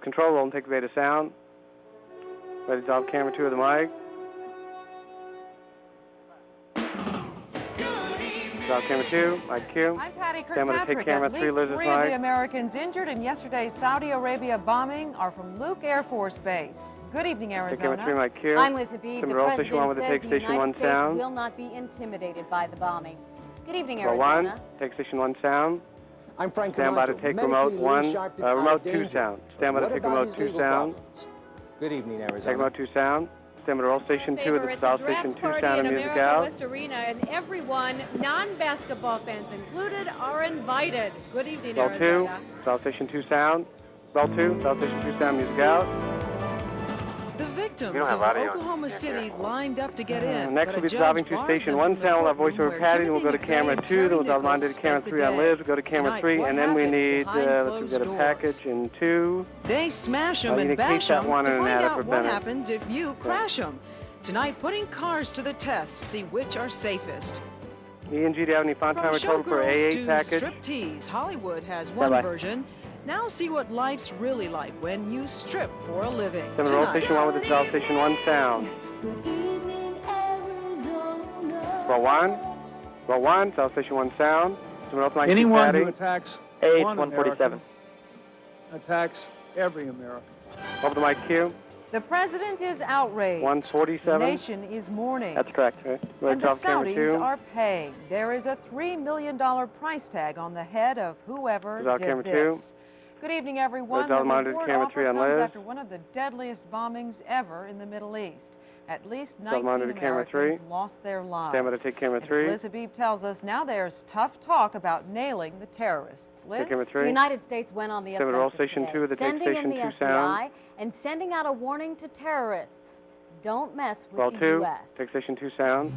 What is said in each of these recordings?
control, roll and take Beta sound. Ready to drop camera 2 of the mic. Drop camera 2, mic Q. I'm Patti Stand Kirkpatrick. take camera At 3, least Liz's 3 of mic. the Americans injured in yesterday's Saudi Arabia bombing are from Luke Air Force Base. Good evening, Take camera 3, Arizona. mic Q. I'm Liz Habib. The roll station 1 president with the says take the station 1 United States sound. will not be intimidated by the bombing. Good evening, Roll 1, Arizona. take station 1 sound. I'm Frank Stand by Camacho. to take Medically, remote Louis 1, Sharp is out of remote 2 danger. sound. Stand by to What take about remote his 2 legal sound. problems? Good evening, Take Arizona. remote 2 sound. Stand by to roll station 2 with the South Station 2 sound and music out. West Arena, and everyone, non-basketball fans included, are invited. Good evening, Roll 2, Arizona. South Station 2 sound. Roll 2, South Station 2 sound, music out. The victims of Oklahoma City lined up to get in. Next but we'll a be judge dropping to bars station them 1 from the sound. We'll have courtroom voiceover where Patty. Then we'll go to Timothy camera McVeigh 2. and Then we'll drop line to Terry camera Nichols 3 on spent the Liz. day. We'll go to camera Tonight, 3. what And then we happened need, behind let's closed get a doors? package in 2. They smash them you and need to keep bash that them one to and find add it for out what Bennett. happens if you crash them. Tonight, putting cars to the test to see which are safest. E and G, do you have any font From timer total for showgirls AA to package? striptease, Hollywood has one Bye-bye. version. Now see what life's really like when you strip for a living. Then roll Tonight. station 1 with the South Station 1 sound. Good evening, Arizona. Roll 1. Roll 1, South Station 1 sound. Someone else might keep Anyone Patty. who attacks AH one 147. American attacks every American. Over the mic Q. The president is outraged. 147. The nation is mourning. That's correct. Right? And the Drop camera Saudis 2. are paying. There is a $3 million price tag on the head of whoever Drop did camera 2. this. Good evening, everyone. Drop The monitor reward camera offer 3 on comes Liz. after one of the deadliest bombings ever in the Middle East. At least Drop 19 monitor camera 3. Americans lost their lives. Stand by to take camera And 3. as Liz Habib tells us, now there's tough talk about nailing the terrorists. Liz? Take camera 3. The United States went on the Stand by to roll offensive station today, 2 with the take sending station in the 2 FBI sound. and sending out a warning to terrorists. Don't mess with Roll the 2. U.S. Take station 2 sound.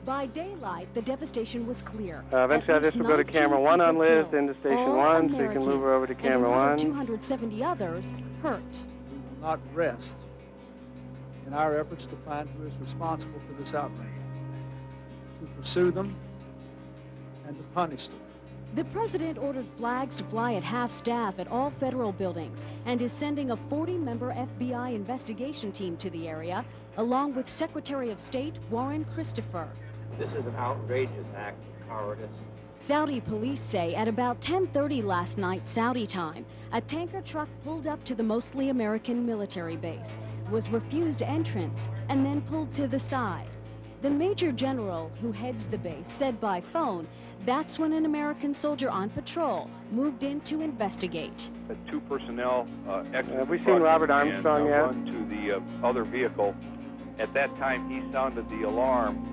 By daylight, the devastation was clear. Eventually, At this least will go to 19 camera 1 on people Liz, killed, then to station all 1, so you can move her over to Americans, camera and 1. another 270 others hurt. We will not rest in our efforts to find who is responsible for this outrage, to pursue them, and to punish them. The president ordered flags to fly at half-staff at all federal buildings and is sending a 40-member FBI investigation team to the area, along with Secretary of State Warren Christopher. This is an outrageous act of cowardice. Saudi police say at about 10:30 last night Saudi time, a tanker truck pulled up to the mostly American military base, was refused entrance, and then pulled to the side. The Major General who heads the base said by phone that's when an American soldier on patrol moved in to investigate. Two personnel exited Have we seen Robert Armstrong yet? run to the other vehicle. At that time, he sounded the alarm.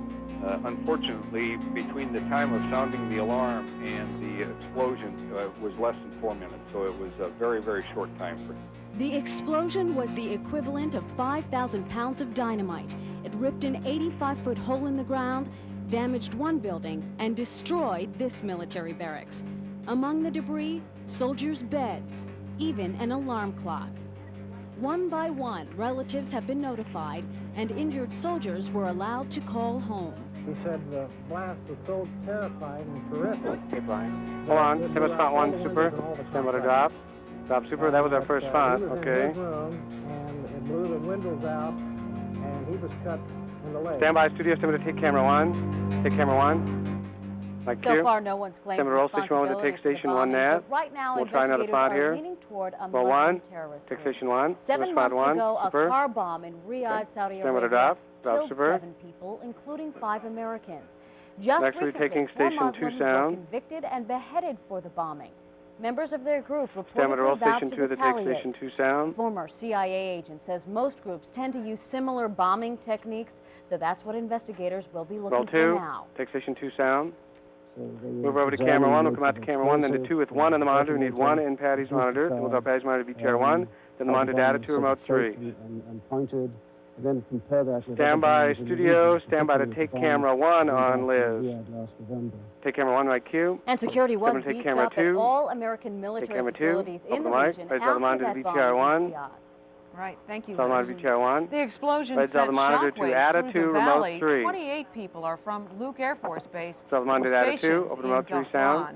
Unfortunately, between the time of sounding the alarm and the explosion was less than 4 minutes, so it was a very, very short time for him. The explosion was the equivalent of 5,000 pounds of dynamite. It ripped an 85-foot hole in the ground, damaged one building, and destroyed this military barracks. Among the debris, soldiers' beds, even an alarm clock. One by one, relatives have been notified, and injured soldiers were allowed to call home. He said the blast was so terrifying and terrific. Hey, Brian. Hold on. Stand by spot 1, super. Stand by to drop. Drop, super. That was our first spot. He was Okay. in his room, and it blew the windows out, and he was cut in the leg. Stand by, studio. Stand by to take camera 1. Take camera 1. Like So Q. far, no one's claimed Stand by roll station 1 with the responsibility take for the station 1 bombing, net. but right now, We'll try another investigators spot are here. leaning toward a Roll Muslim 1. terrorist Take group. station 1. 7 spot months 1. ago, Super. a car bomb in Riyadh, Saudi Stand by to Arabia, drop. Drop, killed super. 7 people, including 5 Americans. Just Next, we're recently, taking 4 station 2 Muslims were sound. convicted and beheaded for the bombing. Members of their group Stand by to reportedly roll vowed station to 2 with the take retaliate. station 2 sound. Former CIA agent says most groups tend to use similar bombing techniques, so that's what investigators will be looking Roll for 2. now. Take station 2 sound. Move over to camera 1. We'll come out to camera 1, then to 2 with 1 on the monitor. We need 1 in Patty's monitor. Then we'll drop Patty's monitor to VTR 1. Then the monitor data to remote 3. And pointed, and then compare that with Stand by studio. Stand by to take camera 1 on Liz. Take camera 1 right Q. And security was Take beefed camera up 2. at all American military camera 2. facilities in Open the the mic. region Right side of the after monitor that to bombing VTR in 1. Riyadh. Right, thank you, Tell Liz. them on VTR 1. The explosion Right, tell sent the monitor to shockwaves add it through to the remote valley. 3. 28 people are from Luke Air Force Base. Tell the monitor to add it to. Open remote 3 sound.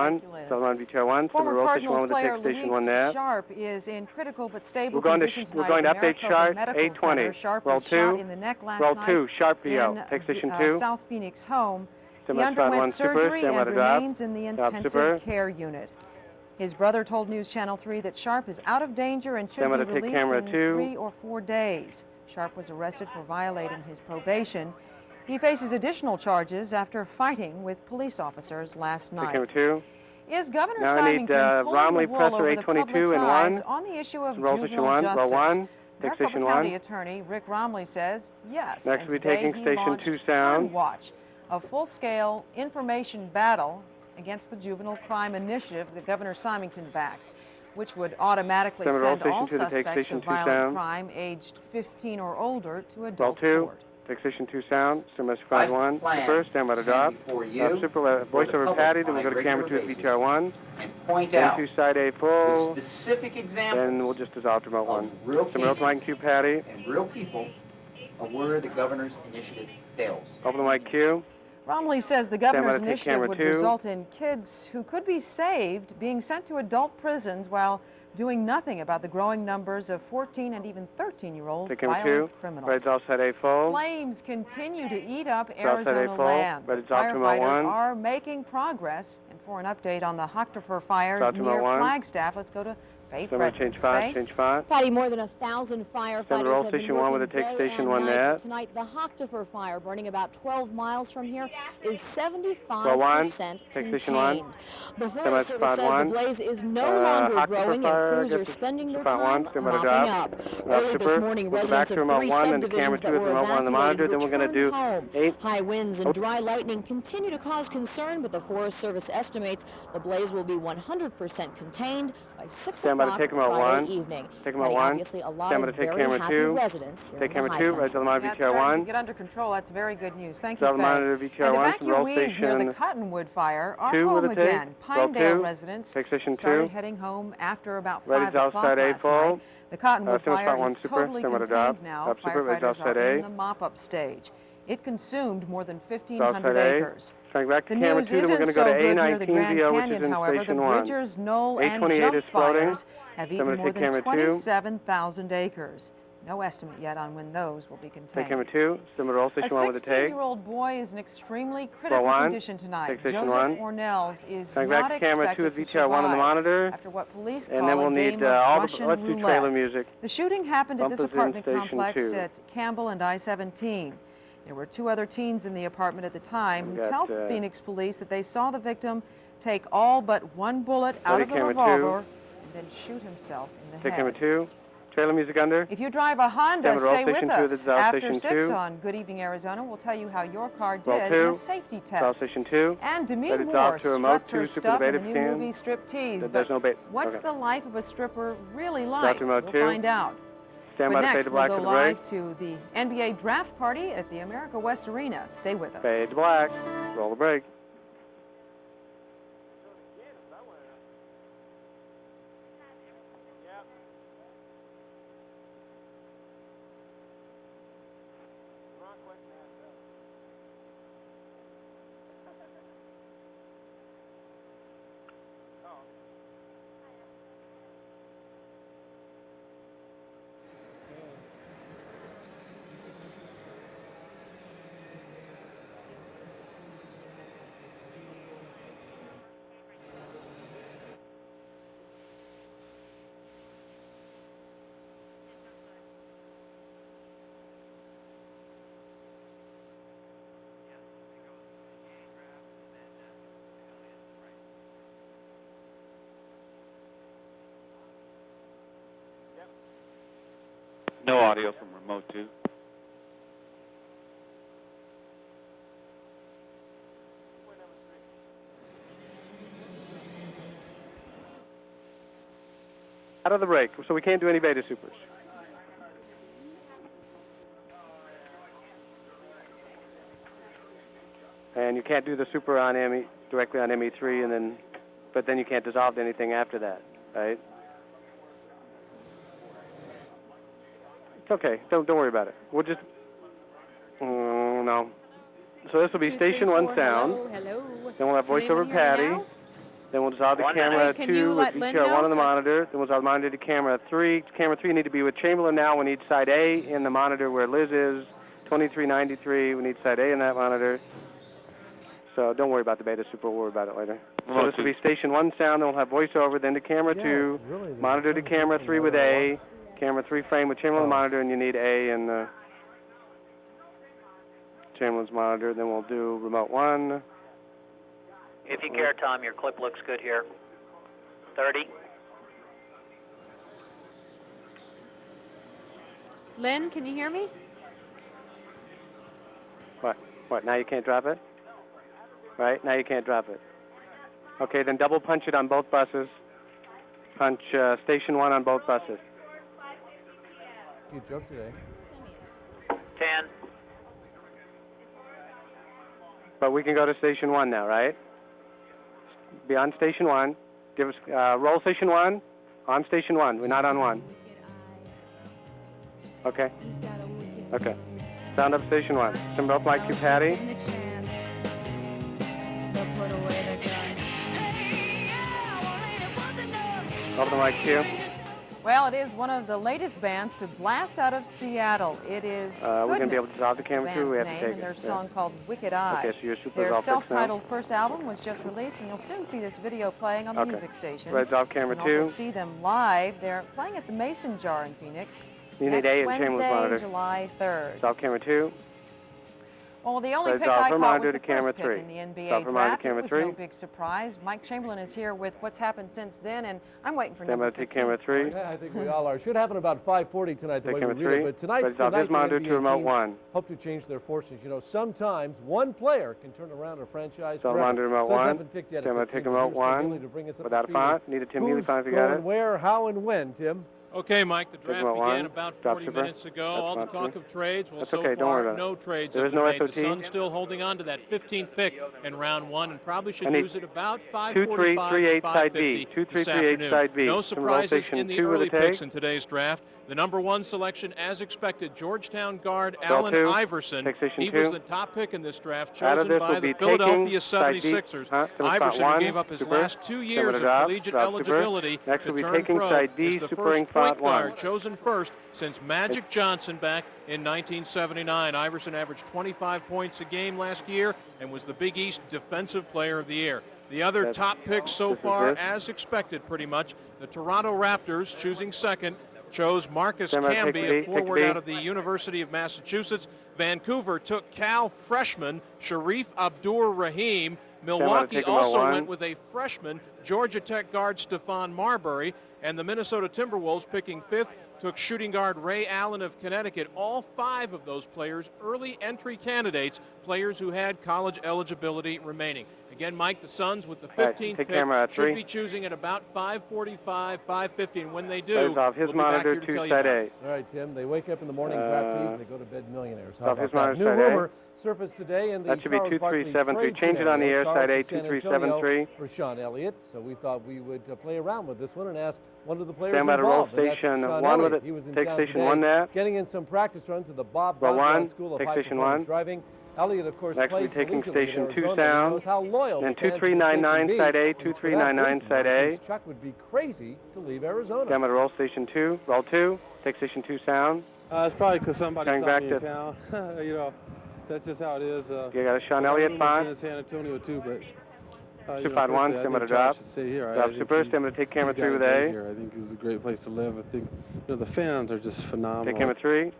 1, Thank you, Liz. Southern Line V Chair 1, Former Road Station 1 Cardinals with the player take Station 1 Luis there. Sharp is in critical but stable We're going condition to tonight update at Maricopa chart Medical 820. Center. Sharp Roll was shot 2. in the neck last Roll night 2. Sharp VO. in Take Station 2. South Phoenix home. He Stand by spot 1 underwent super. surgery Stand by and to drop. remains in the Drop super. intensive care unit. His brother told News Channel 3 that Sharp is out of danger and should be released in 3 or 4 days. Sharp was arrested for violating his probation. He faces additional charges after fighting with police officers last night. Camera 2. Is Governor Now I need Symington pulling Romley the wool Presser over the 822 public's and eyes 1. on the issue of Roll juvenile station 1. justice? Roll 1. Take Maricopa station County 1. Attorney Rick Romley says yes. Next and we'll be today taking he station launched 2 sound. Gun Watch, a full-scale information battle against the Juvenile Crime Initiative that Governor Symington backs, which would automatically Send roll send all station 2 to take suspects station of 2 violent sound. crime aged 15 or older to Roll adult 2. court. Take station 2 sound. Stand by 1. Super. Stand by to drop. Super. Voiceover Patti. Then we'll go to camera 2 at VTR 1. And point Then out 2 side A full. the specific examples Then we'll just dissolve to remote 1. real Stand by mic and cue Patti. and real people of where the governor's initiative fails. Open the mic cue. Romley says the Stand by governor's to take initiative camera would 2. result in kids who could be saved being sent to adult prisons while doing nothing about the growing numbers of 14 and even 13-year-old Take camera 2. violent criminals. Red's outside A full. Flames continue to eat up outside A Arizona full. land. Red is off to remote Firefighters 1. are making progress. And for an update on the Hochtifer fire Start to near remote 1. Flagstaff, let's go to Fay Somebody change Fredricks. 5. Change 5. Patty, more than 1,000 firefighters roll have been station 1 with working a take day station and 1 night. net. Tonight, the Hochtifer fire, burning about 12 miles from here, is 75% Roll 1. Take station 1. contained. The Stand by Forest Service spot says 1. the blaze is no longer Hochtifer growing, fire, and crews get are to spending their spot time 1. Stand by to mopping drop. up. Early this Super. morning, We'll go back residents to of remote 3 1 and to camera subdivisions 2 that at were remote 1 on the monitor. evacuated Then we're going to returned do home. 8. High winds and dry lightning continue to cause concern, but the Forest Service estimates the blaze will be 100% contained by 6 Stand by to o'clock take 'em out Friday 1. evening. Take 'em out Patty, 1. obviously a lot Stand by of to take very camera happy 2. residents here Take in the camera high 2. country. Right to the monitor Yeah, it's VTR starting 1. to get under control. That's very good news. Thank you, Stop Fay. monitor VTR And 1 from roll evacuees near station the Cottonwood fire are 2 home with a take. again. Roll Pinedale 2. residents Take station 2. started heading home after about Ready's 5 o'clock outside A last full. night. The Cottonwood Stand by fire spot 1 is super. totally Stand by to contained drop. now. Stop super. Ready's Firefighters outside are A. in the mop-up stage. It consumed more than Outside 1,500 A. acres. Coming back to The camera news 2. Then we're isn't going to so go to good near the Grand A19VO, which is Canyon, in however. The station 1. Bridgers, Knoll, and 828 Jump is floating. fires have Somebody eaten more take than camera 2. 27,000 acres. No estimate yet on when those will be Take contained. camera 2. Stand by roll A station 1 with a take. 16-year-old boy is in extremely critical 1. condition tonight. Take station Joseph 1. Ornells is Coming not back to camera 2 expected with to VTR 1 on the survive monitor. after what police And call then we'll a need game of all Russian the, let's do roulette. trailer music. The shooting happened at Bump this is in apartment station complex 2. at Campbell and I-17. There were 2 other teens in the apartment at the time who got, tell Phoenix police that they saw the victim take all but 1 bullet out Ready, of the camera 2. revolver and then shoot himself in the Take head. camera 2. Trailer music under. If you drive a Honda, Stand by roll stay with station 2. This us. is out After station 6 2. on Good Evening Arizona, we'll tell you how your car Roll did 2. in a safety South test. station 2. And Demi Ready to Moore off to remote struts 2 her super stuff in the beta new scan. movie Striptease. There's But no bait. what's Okay. the life of a stripper really Start like? to remote We'll 2. find out. Stand But by to fade next, to we'll black go for the break. live to the NBA draft party at the America West Arena. Stay with us. Fade to black. Roll the break. No audio from remote 2. Out of the break, so we can't do any beta supers. And you can't do the super on Emmy directly on ME3, and then, but then you can't dissolve to anything after that, right? It's okay. Don't worry about it. We'll just no. So this will be station 1 sound. Hello. Then we'll have Can anyone voiceover hear me Patti. now? Then we'll dissolve to One camera minute. Can 2 you with let Lynn VTR 1 know, on the sir? monitor. Then we'll dissolve the monitor to camera 3. Camera 3 need to be with Chamberlin now. We need side A in the monitor where Liz is. 2393. We need side A in that monitor. So don't worry about the beta super, we'll worry about it later. So this will be station 1 sound, then we'll have voiceover, then to camera 2, monitor to camera 3 with A, camera 3 frame with Chamberlin monitor, and you need A in Chamberlin's monitor. Then we'll do remote 1. If you care, Tom, your clip looks good here. 30. Lynn, can you hear me? What, now you can't drop it? Right, now you can't drop it. Okay, then double punch it on both buses. Punch station 1 on both buses. You joke today. 10. But we can go to station 1 now, right? Be on station 1. Give us, roll station 1, on station 1. We're not on 1. Okay. Okay. Sound up station 1. Send both mic to Patti. Open the mic to. Well, it is one of the latest bands to blast out of Seattle. It is we're going to be able to drop the camera too. We have to take and their song called Wicked Eye. Okay, so your super Their all fixed now. self-titled first album was just released, and you'll soon see this video playing on the music stations. Red's off camera you can 2. also see them live. They're playing at the Mason Jar in Phoenix. You need next A in Chamberlin's monitor. Wednesday, July 3rd. Off camera 2. Well, the only Red's pick off I caught monitor was to the camera first pick 3. in the NBA Off monitor draft. to camera It was 3. no big surprise. Mike Chamberlin is here with what's happened since then, and I'm waiting for Camera number 2, 15. camera 3. Yeah, I think we all are. Should happen about 5:40 tonight, the Take way we camera read 3. it. But tonight's Red's the off night his the monitor NBA to remote teams 1. hope to change their fortunes. You know, sometimes one player can turn around a franchise So forever. monitor remote Suns 1. haven't picked yet. Camera take remote 1. Without a font. Need a Tim Healey font if you got going it. where, how, and when, Tim? Okay, Mike, the draft Remote began 1. about Drop 40 super. minutes ago. That's All the not talk true. of trades. Well, That's so okay, don't worry far, about it. no trades There have is no been made. SOT. The Suns still holding on to that 15th pick in round 1 and probably should I need use it about 2338 5:45 side B. 5:50 this 2338 afternoon. side B. No Some surprises rotation in the 2 with early a take. picks in today's draft. The number 1 selection, as expected, Georgetown guard Allen 2. Iverson. Take station He 2. was the top pick in this draft, Out of chosen this by will be the Philadelphia taking side B. 76ers. Seven spot Iverson, 1. who gave up his Super. last 2 years Seven of drop. collegiate Drop super. eligibility Next to will be turn taking pro, side D, is the supering first font point guard 1. chosen first since Magic Johnson back in 1979. Iverson averaged 25 points a game last year and was the Big East Defensive Player of the Year. The other top picks so far, as expected pretty much, the Toronto Raptors, choosing second, chose Marcus Camby, a forward out of the University of Massachusetts. Vancouver took Cal freshman Sharif Abdur-Rahim. Milwaukee also went with a freshman Georgia Tech guard Stephon Marbury. And the Minnesota Timberwolves, picking 5th, took shooting guard Ray Allen of Connecticut. All 5 of those players, early entry candidates, players who had college eligibility remaining. Again, Mike, the Suns with the 15th pick should be choosing at about 5:45, 5:50, and when they do, off his we'll be monitor back here to to tell you side about A. it. All right, Tim. They wake up in the morning draftees and they go to bed millionaires. How Off about his that? monitor New side A. rumor surfaced today in the That should be Charles Barkley 2373. trade Change it on the air, scenario. side A, Charles to San 2373. Antonio for Sean Elliott. So we thought we would play around with this one and ask one of the players Stand by to roll involved. and that's station Sean 1 with Elliott. it. He was in Take town station today, 1 there. getting in some practice runs at the Bob Roll Bogdan 1. School of Take High station Performance 1. Driving. Elliott, of course, Next we'll played be taking collegiately station in 2 Arizona. He sound. knows how loyal Then the fans of the state 2399 can be. side A, And for that 2399 reason, side I A. think Chuck would be crazy to leave Arizona. Stand by to roll station 2. Roll 2. Take station 2 sound. It's probably because somebody Coming saw back me in to- town. You know, that's just how it is. You got a Sean Elliott fine. font. In San Antonio too, but Super 1, stand by to drop. Stay here. Drop super, stand by to take camera 3 with A. Here. I think it's a great place to live. I think the fans are just phenomenal. Take camera 3.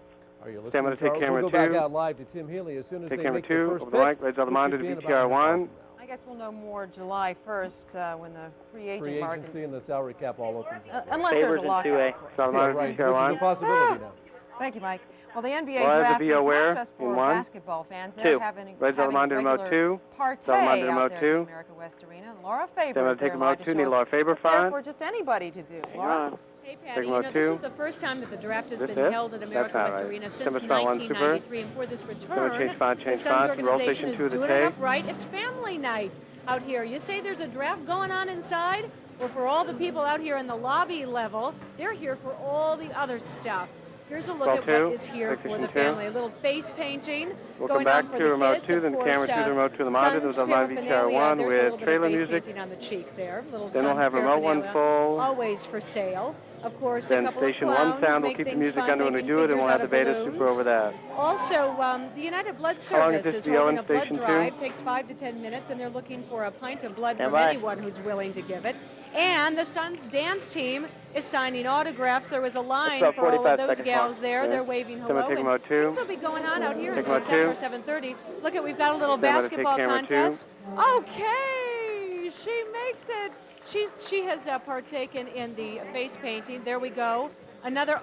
Are you Stand by listening, to take Charles? camera We'll go 2. back out live to Tim Healey as soon as Take they camera make 2. the first Over the mic. pick, Raise all the which monitor should to be in about BTR an hour 1. I guess we'll know more July 1st when the free agent Free market agency and the salary cap all opens up. unless there's a lockout. of course. So the Yeah, monitor right, to BTR which is 1. a possibility now. Thank you, Mike. Well, the NBA Well, as a draft is BOware not just in for 1. basketball fans. They're 2. having Red Zone monitor remote regular 2. partay Zone monitor out remote there 2. at the America West Arena. Laura Faber Stand by is to take there remote live to 2. show Need us Laura Faber what's there font. for just anybody to do. Hang Laura? on. Hey, Take Patty, remote this 2. is the first time that the draft has This been it? held at That's America not West right. Arena since Stand by spot 1 super. 1993, and for this Stand by return, change font, the change Suns font. Roll organization station is 2 of the doing it tape. up right. It's family night out here. You say there's a draft going on inside? Well, for all the people out here in the lobby level, they're here for all the other stuff. Here's a look Roll at 2. what is here Take for the station 2. family. A little face painting We'll going come back on for to the remote kids. 2, Of then course, camera 2 to remote to the monitor. Suns There's a live VTR paraphernalia. 1 There's a little with bit trailer of face music. painting on the cheek there. Little Then we'll Suns have remote 1 paraphernalia, full. always for sale. Of course, Then a couple station of clowns 1 sound will make keep the things music fun, under when we making do it, and we'll figures have the out of Beta Super balloons. over that. Also, the United Blood How long is Service this is VO holding in a blood station 2? drive. Takes 5 to 10 minutes, and they're looking for a pint of blood Stand from by. anyone who's willing to give it. And the Suns dance team is signing autographs. There was a line about for all of 45 those seconds gals long. there. Yeah. They're waving Someone hello. take And remote 2. things will be going on out here Take until remote 7 2. or 7:30. Look, we've got a little Stand by to take basketball camera 2. contest. Okay, she makes it. She has partaken in the face painting. There we go. Another,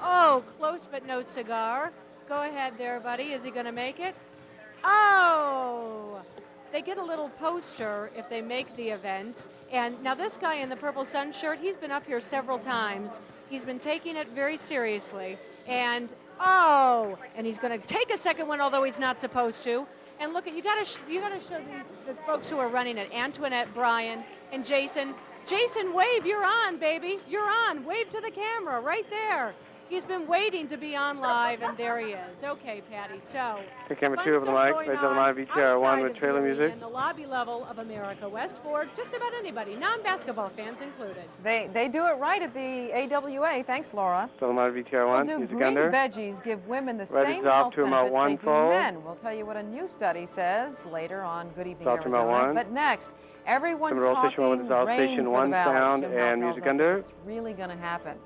close but no cigar. Go ahead there, buddy. Is he going to make it? Oh! They get a little poster if they make the event. And now this guy in the purple sun shirt, he's been up here several times. He's been taking it very seriously. And, and he's going to take a second one, although he's not supposed to. And look, you got to show the folks who are running it, Antoinette, Brian, and Jason. Jason, wave, you're on, baby. You're on. Wave to the camera right there. He's been waiting to be on live, and there he is. Okay, Patty, so. Take camera 2 over the mic, right to the line, VTR 1 with trailer music. In the lobby level of America West for just about anybody, non-basketball fans included. They do it right at the AWA. Thanks, Laura. So the line, VTR 1, We'll do music green under. veggies give women the Red same is off health to about benefits they 1 do fold. men. We'll tell you what a new study says later on Good Evening Salt to about Arizona. 1. But next, everyone's Roll talking station 1 with rain station for 1 the valley. sound Jim Huck and tells music us under. if it's really going to happen.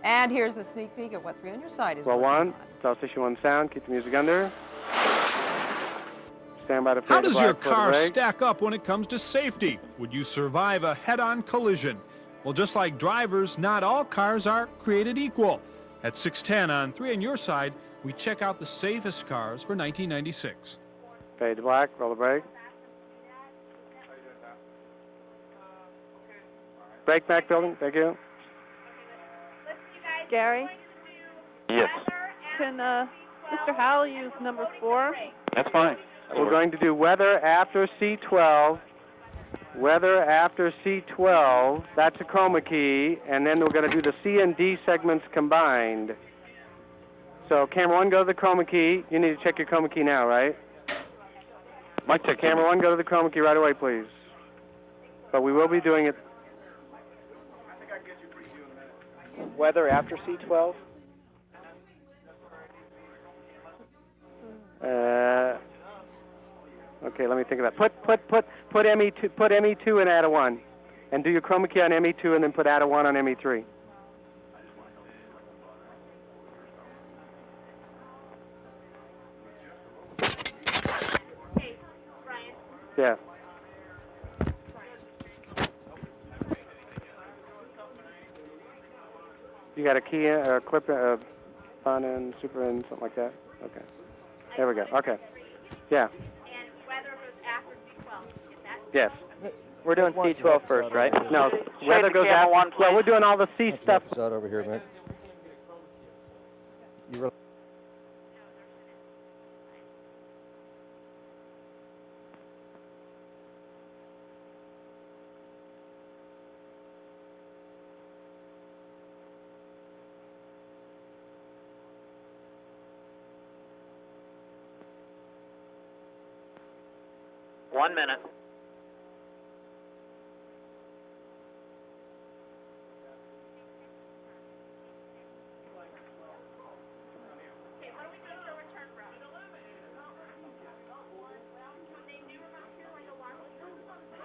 And here's the sneak peek of what 3 on your side is. Well, working 1, South Station 1 sound, keep the music under. Stand by to How does your for the car break. stack up when it comes to safety? Would you survive a head-on collision? Well, just like drivers, not all cars are created equal. At 6:10 on 3 on your side, we check out the safest cars for 1996. Fade to black, roll the brake. Brake back building, thank you. Gary, Yes. can Mr. Howl use number 4? That's fine. We're going to do weather after C12. Weather after C12, that's a chroma key, and then we're going to do the C and D segments combined. So camera 1, go to the chroma key. You need to check your chroma key now, right? Might take Camera 1, go to the chroma key right away, please. But we will be doing it. Weather after C12? Okay, let me think of that. Put ME2 and add a 1. And do your chroma key on ME2 and then put add a 1 on ME3. Hey, Brian. Yeah. You got a key in, or a clip, on in, super in, something like that? Okay. There we go. Okay. Yeah. And weather was after C12. Is that? Yes. We're doing C12 first, right? No, weather goes out. Well, we're doing all the C stuff. Out over here, man. You really One minute.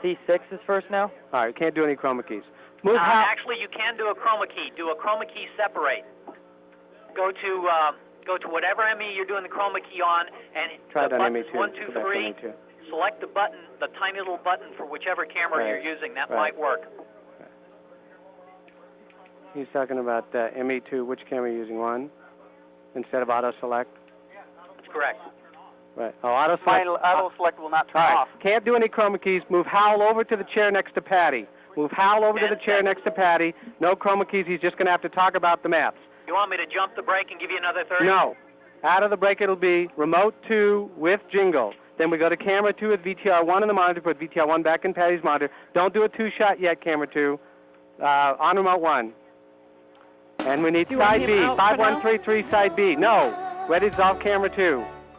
C6 is first now? All right, can't do any chroma keys. Move Actually, you can do a chroma key. Do a chroma key separate. Go to whatever ME you're doing the chroma key on, and Try the that buttons ME2. 1, 2, 3. Select the button, the tiny little button for whichever camera Right. you're using. That Right. might work. He's talking about ME2. Which camera are you using? 1 instead of auto select? That's correct. Right. Oh, auto select. My auto select will not turn All right. off. Can't do any chroma keys. Move Howl over to the chair next to Patty. Move Howl over to the chair next to Patty. No chroma keys. He's just going to have to talk about the maps. You want me to jump the break and give you another 30? No. Out of the break, it'll be remote 2 with jingle. Then we go to camera 2 with VTR 1 in the monitor. Put VTR 1 back in Patty's monitor. Don't do a 2-shot yet, camera 2. On remote 1. And we need side B. 5133 side B. No. Ready to dissolve camera 2.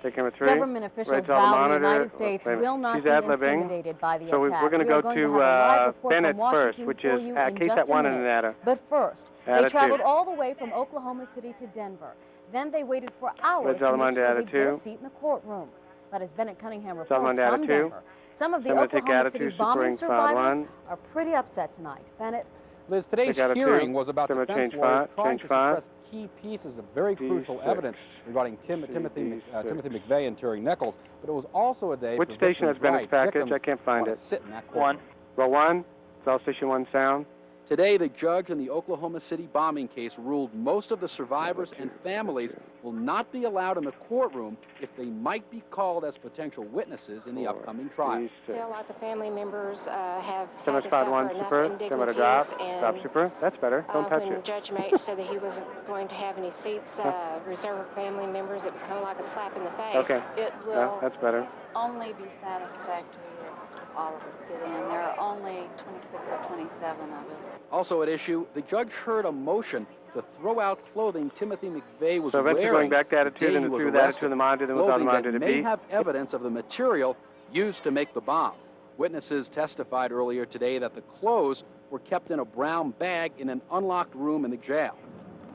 Take camera 3. Government officials Red's on the vow the monitor. United States Wait a minute. will not She's be ad-libbing. intimidated by the So attack. we're going to We are go to have a live report Bennett from Washington first, which for is you at in just KSAT a 1 in minute. Nevada. But first, they Attitude. traveled all the way from Oklahoma City to Denver. Then they waited for hours Red's to on the make monitor, sure they'd get a attitude. seat in the courtroom. That is Bennett Cunningham reports Someone from attitude. Denver. Some of the Someone take Oklahoma City attitude, bombing supporting spot survivors one. are pretty upset tonight. Bennett? Liz, today's Take attitude. hearing was about Someone defense change lawyers font, trying change to font. suppress key pieces of very crucial evidence regarding Timothy McVeigh and Terry Nichols. But it was also a day Which for station has victims' Bennett's rights. package? I Victims can't find wanna it. sit in that courtroom. Row 1, South Station 1 sound. Today, the judge in the Oklahoma City bombing case ruled most of the survivors and families will not be allowed in the courtroom if they might be called as potential witnesses in the upcoming trial. Feel like the family members have had Someone to spot suffer 1 enough super. Someone indignities, drop. and Drop super. That's better. Don't touch when it. Judge Mate said that he wasn't going to have any seats reserved for family members, it was kind of like a slap in the face. Okay. It Yeah, will that's better. only be satisfactory if all of us get in. There are only 26 or 27 of us. Also at issue, the judge heard a motion to throw out clothing Timothy McVeigh was So eventually wearing going back to the attitude day and he was through the attitude arrested, of the monitor, then was on the clothing monitor that to may be. have evidence of the material used to make the bomb. Witnesses testified earlier today that the clothes were kept in a brown bag in an unlocked room in the jail.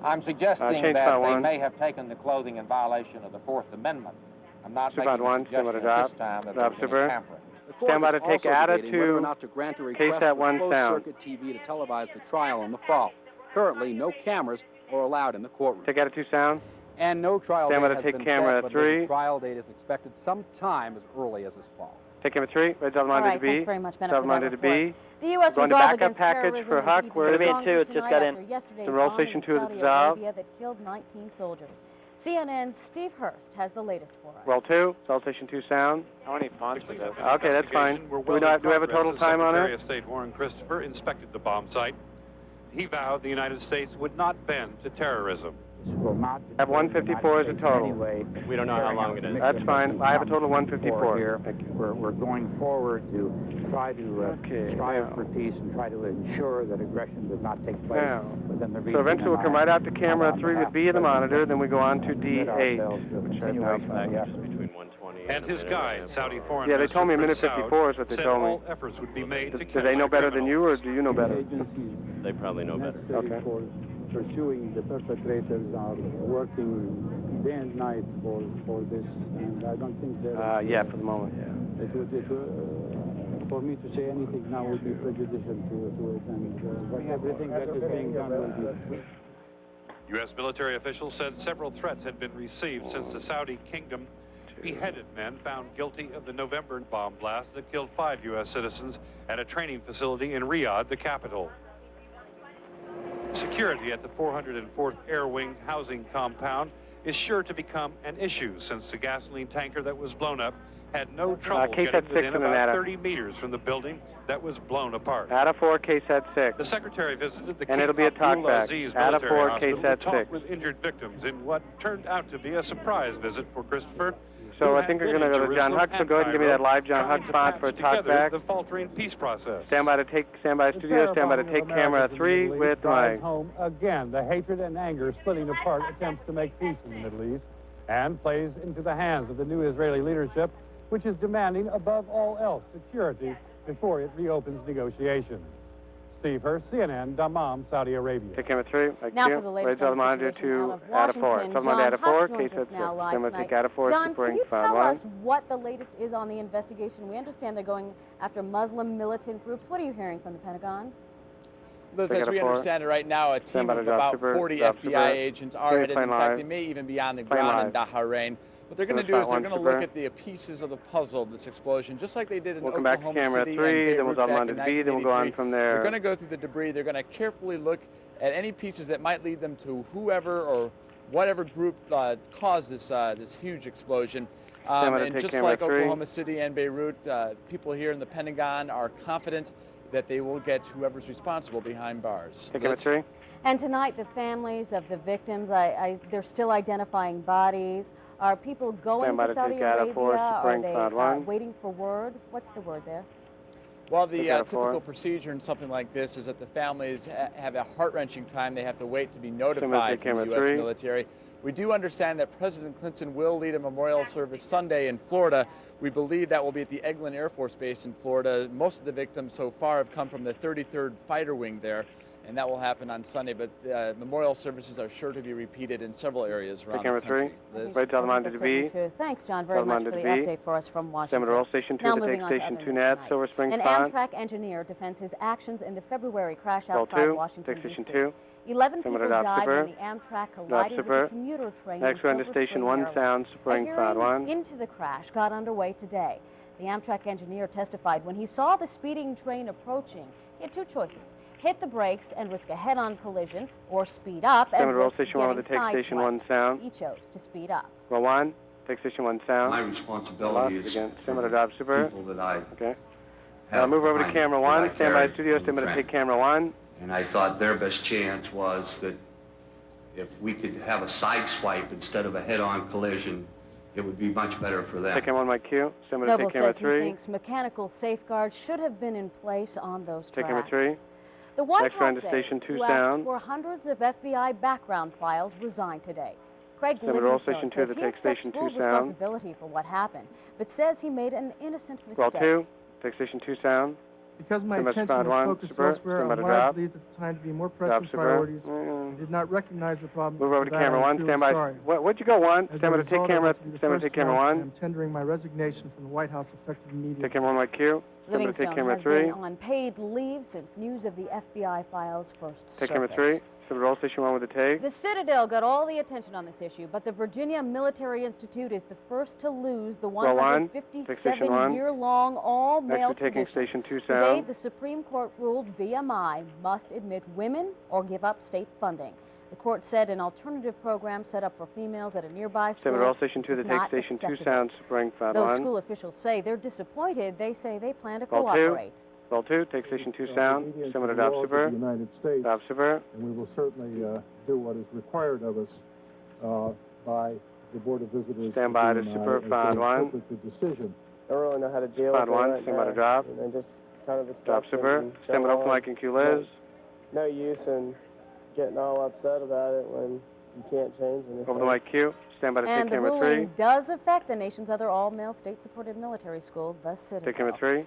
I'm suggesting change that spot they one. may have taken the clothing in violation of the Fourth Amendment. I'm not Spot making a 1, suggestion similar at this drop. time that Drop there's super. any tampering. The court Stand by is to take also debating attitude. whether or not to grant a request KSAT for 1 closed sound. circuit TV to televise the trial in the fall. Currently, no cameras are allowed in the courtroom. Take attitude sound. And no trial Stand by date to has take been camera set, but 3. the trial date is expected sometime as early as this fall. Take camera 3. Right down the All monitor right, to B. thanks very much, Bennett, Down for the that monitor to report. B. The U.S. Going to resolve backup against package terrorism for is Huck. even Where stronger tonight after yesterday's Enroll bombing station in 2 to Saudi dissolve. Arabia that killed 19 soldiers. CNN's Steve Hurst has the latest for us. Roll 2, South Station 2 sound. How many fonts are there? Okay, that's fine. Do we have a total time on Secretary it? of State Warren Christopher inspected the bomb site. He vowed the United States would not bend to terrorism. Have 154 as a total. We don't know how long it is. That's fine. I have a total of 154. Here. We're going forward to try to strive for peace and try to ensure that aggression does not take place within the region. So eventually we'll come right out to camera 3 with B in the monitor, then we go on to D8, which has now Between 120 And his guide, Saudi Foreign Yeah, they Minister told me a minute Prince Saud, 54 is what they said told me. all efforts would be made to Do they know better than you, or do you know better? They probably know better. Okay. For pursuing the perpetrators are working day and night for this, and I don't think that Yeah, for the moment, yeah. For me to say anything now would be prejudicial to it, and everything that is being done will be. U.S. military officials said several threats had been received since the Saudi kingdom beheaded men found guilty of the November bomb blast that killed 5 U.S. citizens at a training facility in Riyadh, the capital. Security at the 404th Air Wing housing compound is sure to become an issue since the gasoline tanker that was blown up had no trouble getting within about 30 meters from the building that was blown apart. ATA 4, KSAT 6. The secretary visited the And it'll be a King talkback. Abdulaziz ATA military 4, hospital to KSAT talk 6. with injured victims in what turned out to be a surprise visit for Christopher. So I think we're going to go to John Huck, so go ahead and give me that live John Huck spot for a talkback. The faltering peace process. Stand by studio, stand by to take camera 3 with my... home again the hatred and anger splitting apart attempts to make peace in the Middle East, and plays into the hands of the new Israeli leadership, which is demanding above all else security before it reopens negotiations. Steve Hurst, CNN, Dammam, Saudi Arabia. Take camera 3. Now for the latest on the situation out of Washington, John Huck joins us now live tonight. John, can you tell us what the latest is on the investigation? We understand they're going after Muslim militant groups. What are you hearing from the Pentagon? Liz, as we understand it right now, a team of about 40 FBI agents are headed. In fact, they may even be on the ground in Bahrain. What they're going to do is they're going to look at the pieces of the puzzle of this explosion, just like they did in Oklahoma City and Beirut then we'll go on to B, then we'll go on from there. They're going to go through the debris. They're going to carefully look at any pieces that might lead them to whoever or whatever group caused this huge explosion. And just like Oklahoma City and Beirut, people here in the Pentagon are confident that they will get whoever's responsible behind bars. And tonight, the families of the victims, they're still identifying bodies. Are people going to Saudi Arabia? Are they waiting for word? What's the word there? Well, the typical procedure in something like this is that the families have a heart-wrenching time. They have to wait to be notified from the U.S. military. We do understand that President Clinton will lead a memorial service Sunday in Florida. We believe that will be at the Eglin Air Force Base in Florida. Most of the victims so far have come from the 33rd Fighter Wing there. and that will happen on Sunday. But memorial services are sure to be repeated in several areas around the country. Liz? Right, thanks, John, very much for the update for us from Washington. Roll Station 2, now the moving take on to Station other 2 news Nat, tonight. Silver Spring An Pond. Amtrak engineer defends his actions in the February crash Roll outside 2, Washington, take Station D.C. 2. 11 people Similar died Super. when the Amtrak collided with a commuter train Next in run to Silver Station Spring, 1 Maryland. Sound, Spring A Pond hearing 1. into the crash got underway today. The Amtrak engineer testified when he saw the speeding train approaching, he had two choices: hit the brakes and risk a head-on collision, or speed up and risk Station 1 with the take Station 1 sideswiped. Sound. He chose to speed up. Roll 1, take Station 1 Sound. My responsibility is for the people that I have move over to behind camera me, 1, that I stand by carry studio, on the stand by to track. take camera 1. And I thought their best chance was that if we could have a side swipe instead of a head-on collision, it would be much better for them. Take camera 1, my cue. Stand by to Noble take camera says he 3. thinks mechanical safeguards should have been in place on those Take tracks. camera 3. The White Next round House to aide, Station 2 who asked Sound. for hundreds of FBI background files, resigned today. Craig Stand by to roll Livingstone Station 2 says to he take accepts Station full 2 Sound. responsibility for what happened, but says he made an innocent Roll mistake. 2, take Station 2 Sound. Because my Stand by attention Spot was 1, focused super. elsewhere Stand by on to what I drop. believed at the time to be more Drop, pressing super. priorities, I did not recognize the problem. Move over to For that, camera I am 1. truly Stand by. sorry. What'd you go 1? As Stand by a to take result, I camera. want to be the Stand by to first take to camera announce 1. that I'm tendering my resignation from the White House effective immediately. Take camera 1, my cue. Stand by to Livingstone take camera has 3. been on paid leave since news of the FBI files first Take camera surfaced. 3. So roll Station 1 with the take. The Citadel got all the attention on this issue, but the Virginia Military Institute is the first to lose the Roll 1. Take Station 1. 157-year-long all-male Next we're taking tradition. Station 2 Today, Sound. the Supreme Court ruled VMI must admit women or give up state funding. The court said an alternative program set up for females at a nearby school Stand by roll Station 2 is to take not Station 2 acceptable. Sound, Spring Pond Those 1. school officials say they're disappointed. They say they plan to Roll 2. cooperate. Roll 2, take Station 2 Sound. Stand by to drop super. United States, Drop super. and we will certainly do what is required of us by the Board of Visitors. Stand by to as they super, Pond 1. interpret the decision. I don't really know how to deal Pond with it 1, right stand by to now. drop. And I just kind of accept Drop it super. and Stand by go open on. mic and cue Liz. No use in getting all upset about it when you can't change anything. Over the mic cue. Stand by to And take the camera 3. ruling does affect the nation's other all-male state-supported military school, the Citadel. Take camera 3.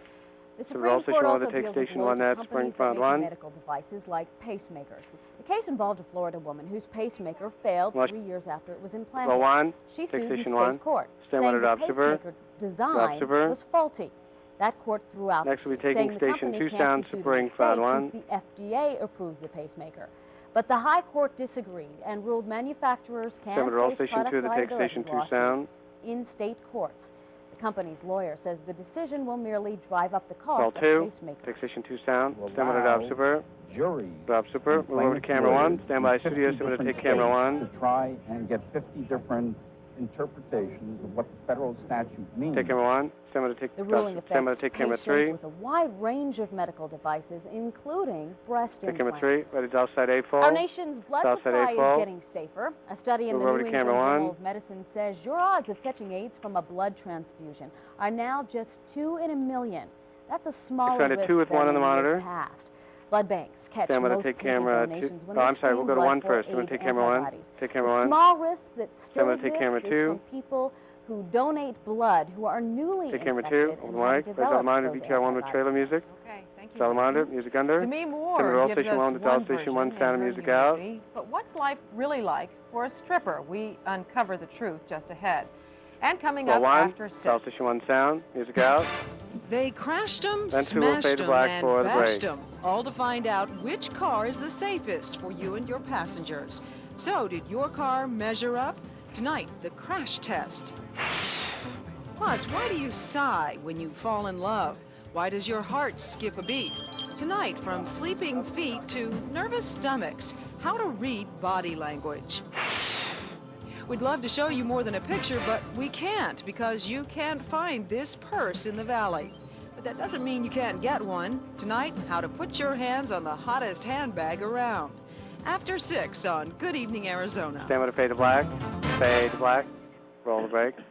The So roll Supreme Station Court 1 also with the take deals with Station blows 1 to at companies Spring that Pond make 1. medical devices like pacemakers. The case involved a Florida woman whose pacemaker failed Watch. 3 years after it was implanted. Roll 1. She Take sued in Station state 1. court, Stand saying by to the drop super. pacemaker design Drop super. was faulty. That court threw out Next the we'll suit, be taking saying the Station company 2 can't Sound, be sued Spring in the Pond state 1. since the FDA approved the pacemaker. But the High Court disagreed and ruled manufacturers can Stand by to roll face Station product 2 to take liability Station 2 lawsuits Sound. in state courts. The company's lawyer says the decision will merely drive up the Roll cost of 2. pacemakers. Take Station 2 Sound. Stand by to drop super. Jury. Drop super. Move over to camera 1. Stand by studio. Stand by to take camera 1. To try and get 50 different interpretations of what the federal statute means. Take camera 1. Stand by to take The ruling stand by to affects take camera patients 3. with a wide range of medical devices, including breast Take camera implants. 3. Ready to outside A full. Our nation's blood Outside supply A full. is getting safer. A study in Move the over New to England camera Journal 1. of Medicine says your odds of catching AIDS from a blood transfusion are now just 2 in a million. That's a smaller Round to risk 2 with than 1 on the in years monitor. past. Blood banks catch Stand by to most take tainted camera 2. donations when Oh, they I'm sorry. We'll screen go to blood 1 for first. We're going AIDS to take camera 1. antibodies. Take camera The 1. small risk that still Stand by to take camera exists is 2. from people who donate blood who are newly Take camera 2. infected Over and the have mic. Ready to developed monitor. those VTR 1 with trailer antibodies. music. Okay, thank you. Salamander. Music under. Demi Stand by Moore roll gives Station 1 us with dial one Station version 1. in Sound and her music new out. movie. But what's life really like for a stripper? We uncover the truth just ahead. And coming Roll up 1. after 6. Dial Station 1 sound. Music out. They crashed them, Then 2 will fade smashed to them, black and for the bashed break. them, all to find out which car is the safest for you and your passengers. So, did your car measure up? Tonight, the crash test. Plus, why do you sigh when you fall in love? Why does your heart skip a beat? Tonight, from sleeping feet to nervous stomachs, how to read body language. We'd love to show you more than a picture, but we can't because you can't find this purse in the valley. But that doesn't mean you can't get one. Tonight, how to put your hands on the hottest handbag around. After 6 on Good Evening Arizona. Stand by to fade to black. Fade to black. Roll the brakes.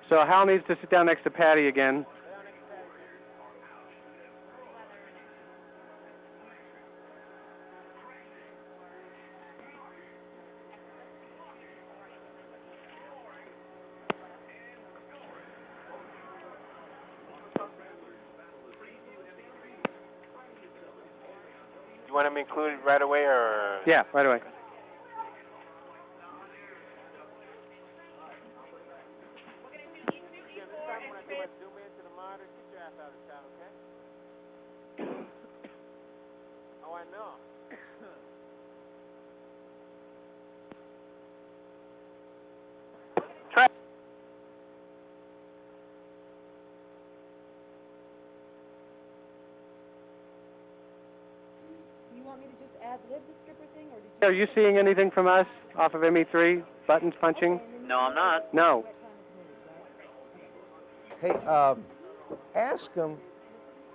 So Hal needs to sit down next to Patti again. You want them included right away, or? Yeah, right away. Oh, I know. Do you want me to just ad-lib the stripper thing, or did Are you seeing anything from us off of ME3? Buttons punching? No, I'm not. No. Hey, ask them.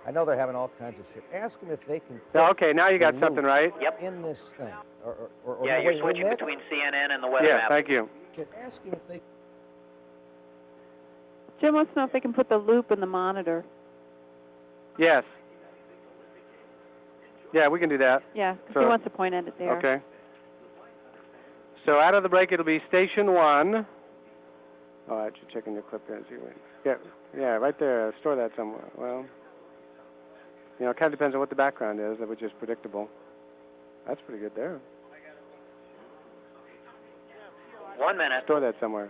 I know they're having all kinds of shit. Ask them if they can. Yeah, okay, now you got something right. Yep. In this thing. Or Yeah, no, you're wait, switching Nick? between CNN and the weather Yeah, map. thank you. Ask them if they. Jim wants to know if they can put the loop in the monitor. Yes. Yeah, we can do that. Yeah, 'cause So- he wants to point at it there. Okay. So out of the break, it'll be station 1. Oh, I should check in the clip there and see what. Yeah, right there. Store that somewhere. Well, you know, it kind of depends on what the background is, which is predictable. That's pretty good there. 1 minute. Store that somewhere.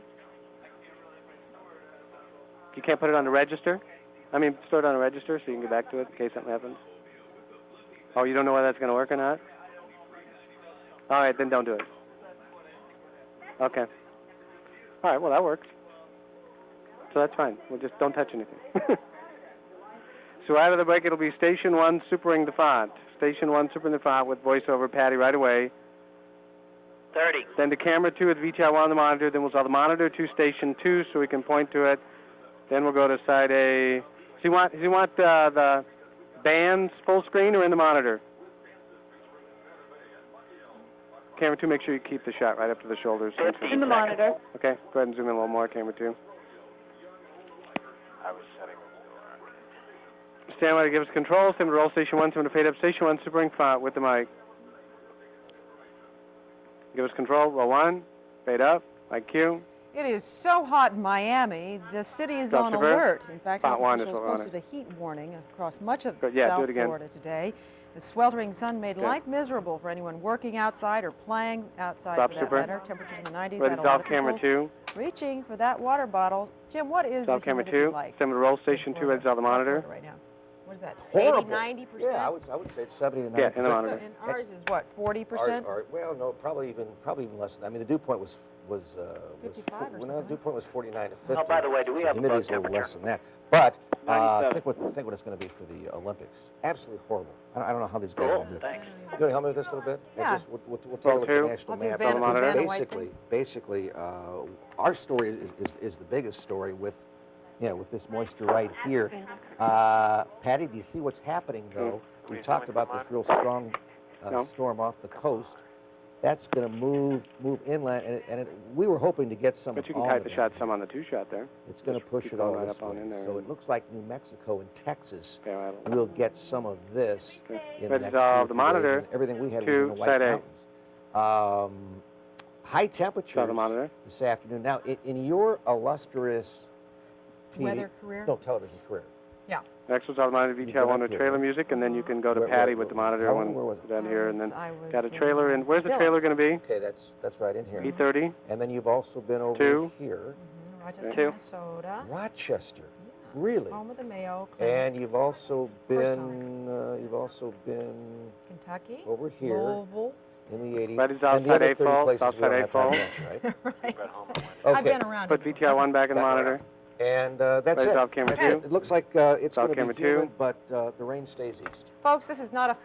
You can't put it on the register? I mean, store it on a register so you can get back to it in case something happens? Oh, you don't know whether that's going to work or not? All right, then don't do it. Okay. All right, well, that works. So that's fine. We'll just don't touch anything. So out of the break, it'll be Station 1, supering the font. Station 1, supering the font with voiceover, Patti, right away. 30. Then to camera 2 with VTR1 on the monitor. Then we'll tell the monitor to Station 2 so we can point to it. Then we'll go to side A. Does he want the bands full screen or in the monitor? Camera 2, make sure you keep the shot right up to the shoulders. In the monitor. Okay, go ahead and zoom in a little more, camera 2. I was setting. Stand by to give us control. Stand to roll Station 1, stand to fade up Station 1, supering font with the mic. Give us control, roll 1, fade up, mic cue. It is so hot in Miami, the city is on Self-reverse. alert. In fact, Font 1 is officials what we're on posted a heat warning across much of Good, yeah, do South it again. Florida today. The sweltering sun made Okay. life miserable for anyone working outside or playing outside Stop, for that super. matter. Temperatures in the 90s. Ready had to a lot off of camera people 2. reaching for that water bottle. Jim, what is Stop the camera humidity 2. like? Stand to roll Station 2, ready to the monitor. Right now. What is that? Horrible. 80, 90%? Yeah, I would say it's 70 to 90%. Yeah, in the monitor. And ours is what, 40%? Well, no, probably even less than that. I mean, the dew point was 55 or the dew point was 49 to 50. Oh, by the way, do we so have a humidity's bug a little temperature? less than that. But think 97. what it's going to be for the Olympics. Absolutely horrible. I don't know how these guys Cool, are going to do it. thanks. You want to help me with this a little bit? Yeah. We'll take a look at the national I'll do map. Vanna White thing. Basically, our story is the biggest story with this moisture right here. Patti, do you see what's happening though? We talked about this real strong storm off the coast. That's going to move inland, and we were hoping to get some. But you can type the shot some on the 2 shot there. It's going to push keep it all going right this up on way. in there. So it looks like New Mexico and Texas Yeah, will get some of this in the Ready next to 2 or 3 the monitor days. And everything we had was to in the White side A. Mountains. High temperatures the monitor. this afternoon. Now, in your illustrious TV, Weather career? No, television career. Yeah. Next we'll tell the monitor You VTR1 go with up here, trailer right? music, and then you can go to Where- Patti where- with the monitor how- when where was it? down here, and then I was got a trailer in. Where's the Phillips. trailer going to be? Okay, that's right in here. E30. And then you've also been over 2. here, Rochester, 2. Minnesota. Rochester. Really? Home of the Mayo. And you've also First been Kentucky. over here Louisville. in the 80s. Right, it's and the outside other 8 30 fault, places we outside don't 8 have time to fault. mention, right? Right. I've been around. Put VTR1 back in the monitor. And that's Right, it. off camera That's 2. it. It looks like it's Off going to camera be 2. humid, but the rain stays east. Folks, this is not a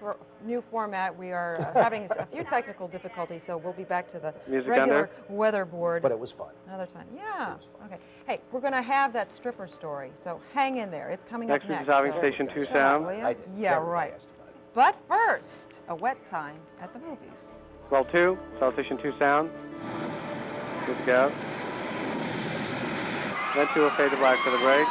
new format. We are having a few technical difficulties, so we'll be back to the Music regular under. weather board. But it was fun. Another time. Yeah. Okay. Hey, we're going to have that stripper story, so hang in there. It's coming Next up we're next. dissolving so Station 2 shut up, sound. will ya? I did. Yeah, Everybody right. asked about it. But first, a wet time at the movies. Roll 2. Solid Station 2 sound. Good to go. Then 2 will fade to black for the break.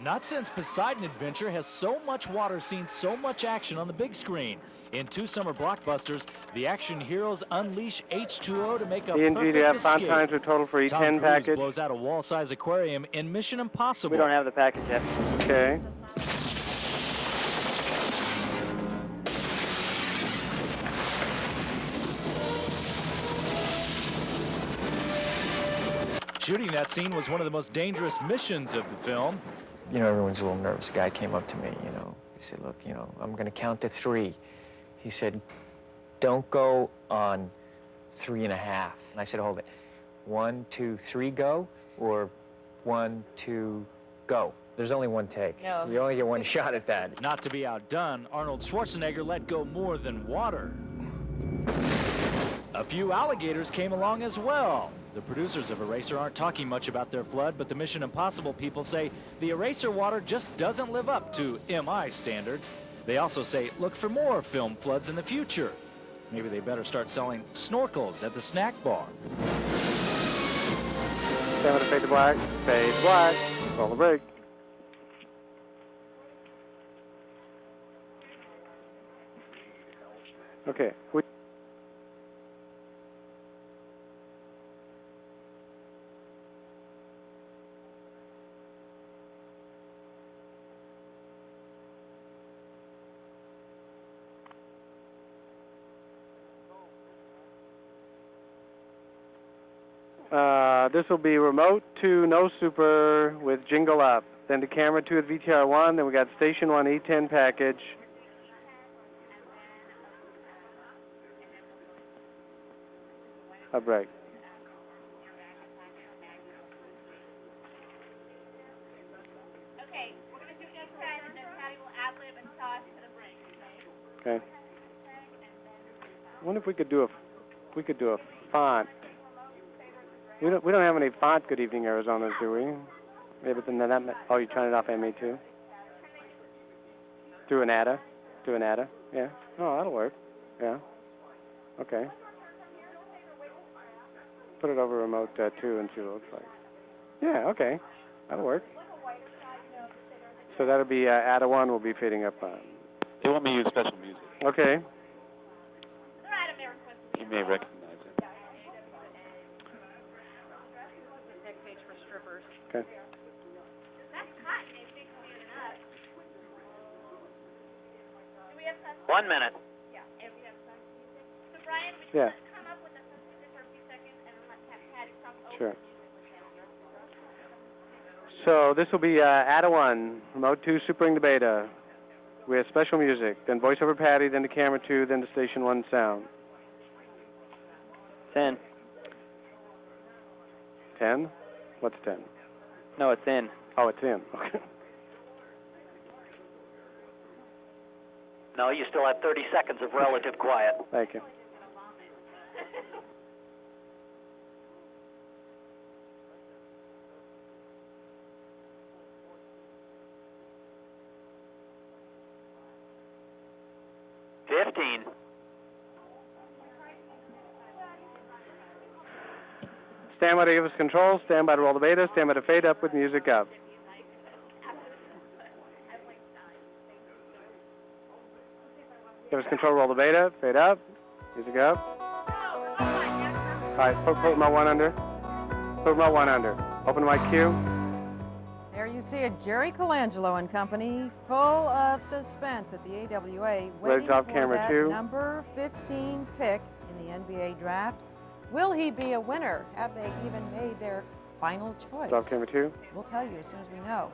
Not since Poseidon Adventure has so much water seen so much action on the big screen. In 2 summer blockbusters, the action heroes unleash H2O to make a E&G, do you perfect have font escape. times or total for Tom E10 Cruise package? blows out a wall-size aquarium in Mission Impossible. We don't have the package yet. Okay. shooting that scene was one of the most dangerous missions of the film. You know, everyone's a little nervous. A guy came up to me, you know. He said, look, you know, I'm going to count to 3. He said, don't go on 3.5. And I said, hold it. 1, 2, 3, go, or 1, 2, go. There's only one take. No. You only get one shot at that. Not to be outdone, Arnold Schwarzenegger let go more than water. A few alligators came along as well. The producers of Eraser aren't talking much about their flood, but the Mission Impossible people say the Eraser water just doesn't live up to MI standards. They also say look for more film floods in the future. Maybe they better start selling snorkels at the snack bar. Stand by to fade to black. Fade to black. Roll the brake. Okay. This will be remote to no super with jingle up. Then to camera 2 with VTR 1. Then we got station 1 E10 package. A break. Okay, we're going to do newscast and then Patti will ad-lib and toss to the break. Okay. I wonder if we could do a font. We don't have any font Good Evening Arizonas, do we? Yeah, but then that oh, you turn it off Emmy too? Through an ADA? Through an ADA? Yeah. Oh, that'll work. Yeah. Okay. Put it over remote 2 and see what it looks like. Yeah, okay. That'll work. So that'll be ADA 1 will be fitting up on. They want me to use special music. Okay. You may recognize it. Okay. 1 minute. Yeah. Sure. So this will be ADA 1, remote 2, supering the beta with special music, then voiceover Patti, then to camera 2, then to station 1 sound. 10. 10? What's 10? No, it's in. Oh, it's in. Okay. No, you still have 30 seconds of relative quiet. Thank you. Stand by to give us control, stand by to roll the beta, stand by to fade up with music up. Give us control, roll the beta, fade up, music up. All right, put my 1 under. Put my 1 under. Open my cue. There you see a Jerry Colangelo and company full of suspense at the AWA waiting for that number 15 pick in the NBA draft. Will he be a winner? Have they even made their final choice? Stop camera 2. We'll tell you as soon as we know.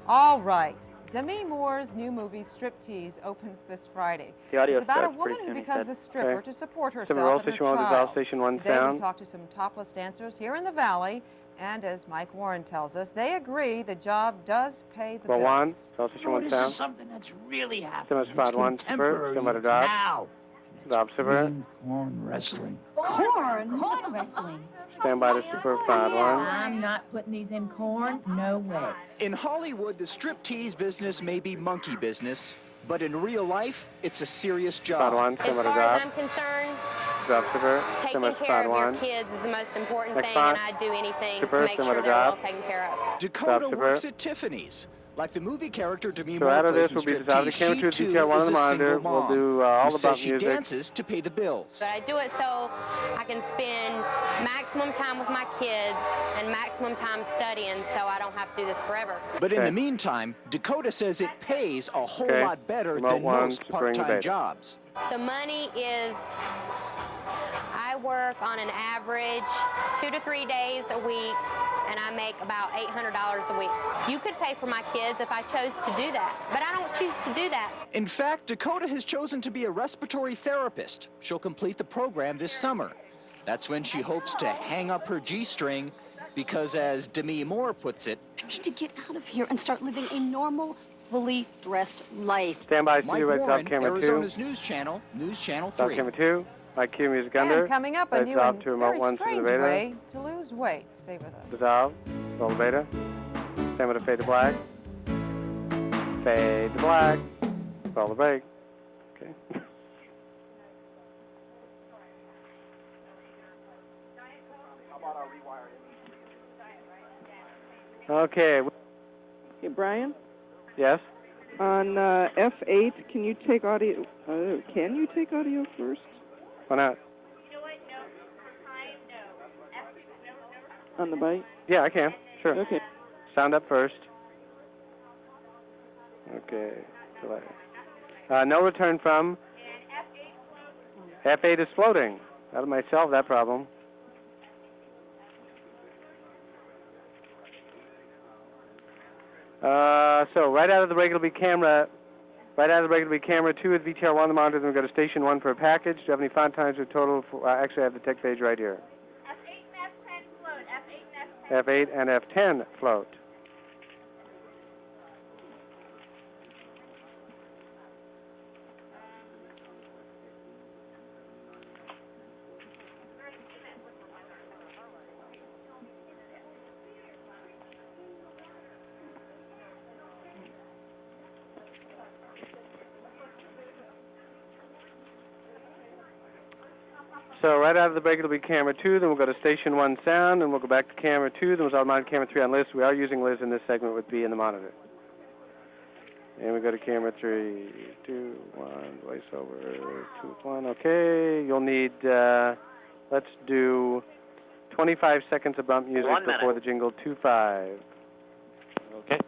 All right. Demi Moore's new movie, Striptease, opens this Friday. The audio it's about a starts woman pretty who soon, becomes a stripper Okay. to support So herself roll and her station 1 with child. station 1 Today we sound. talked to some topless dancers here in the Valley, and as Mike Warren tells us, they agree the job does pay the Roll 1, bills. roll station 1 this sound. is something that's really happening. Stand by spot 1, super, stand by to drop. Now. Drop, super. Corn wrestling. Corn wrestling. Stand by to super, spot 1. I'm not putting these in corn. No way. In Hollywood, the striptease business may be monkey business, but in real life, it's a serious job. Spot 1, stand by to As drop. far as I'm concerned, Drop, super. Stand taking by care spot of 1. your kids is the most important Next thing, spot. and I'd do anything Super, to make stand by sure to they're well drop. taken care of. Dakota Drop, super. works at Tiffany's. Like the movie character Demi So Moore out of plays this in will be decided to Striptease, camera she 2 too VTR 1 is on the a monitor. single We'll mom do all who about says she music. dances to pay the bills. But I do it so I can spend maximum time with my kids and maximum time studying, so I don't have to do this forever. But in the meantime, Dakota says it pays a whole Okay. lot better Remote than 1, most spring part-time beta. jobs. The money is, I work on an average 2 to 3 days a week and I make about $800 a week. You could pay for my kids if I chose to do that, but I don't choose to do that. In fact, Dakota has chosen to be a respiratory therapist. She'll complete the program this summer. That's when she hopes to hang up her G-string because, as Demi Moore puts it, I need to get out of here and start living a normal, fully dressed life. Stand by, Mike studio, Warren, camera 2. Arizona's News Channel 3. Stop camera 2. Mike Q, music under. And coming up, a new and very strange beta. way to lose weight. Stay with us. Dissolve. Roll the beta. Stand with a fade to black. Fade to black. Roll the brake. Okay. Okay. Hey, Brian? Yes? On F8, can you take audio? Can you take audio first? Why not? On the bite? Yeah, I can. Sure. Okay. Sound up first. Okay. No return from. F8 is floating. That might solve that problem. So right out of the regular camera, camera 2 with VTR 1 on the monitor, then we go to station 1 for a package. Do you have any font times or total? Actually, I have the tech page right here. F8 and F10 float. So right out of the break, it'll be camera 2, then we'll go to station 1 sound, and we'll go back to camera 2, then we'll start monitor camera 3 on Liz. We are using Liz in this segment with B in the monitor. And we go to camera 3, 2, 1, voiceover, 2, 1. Okay, you'll need, let's do 25 seconds of bump music before the jingle, 2-5. Okay.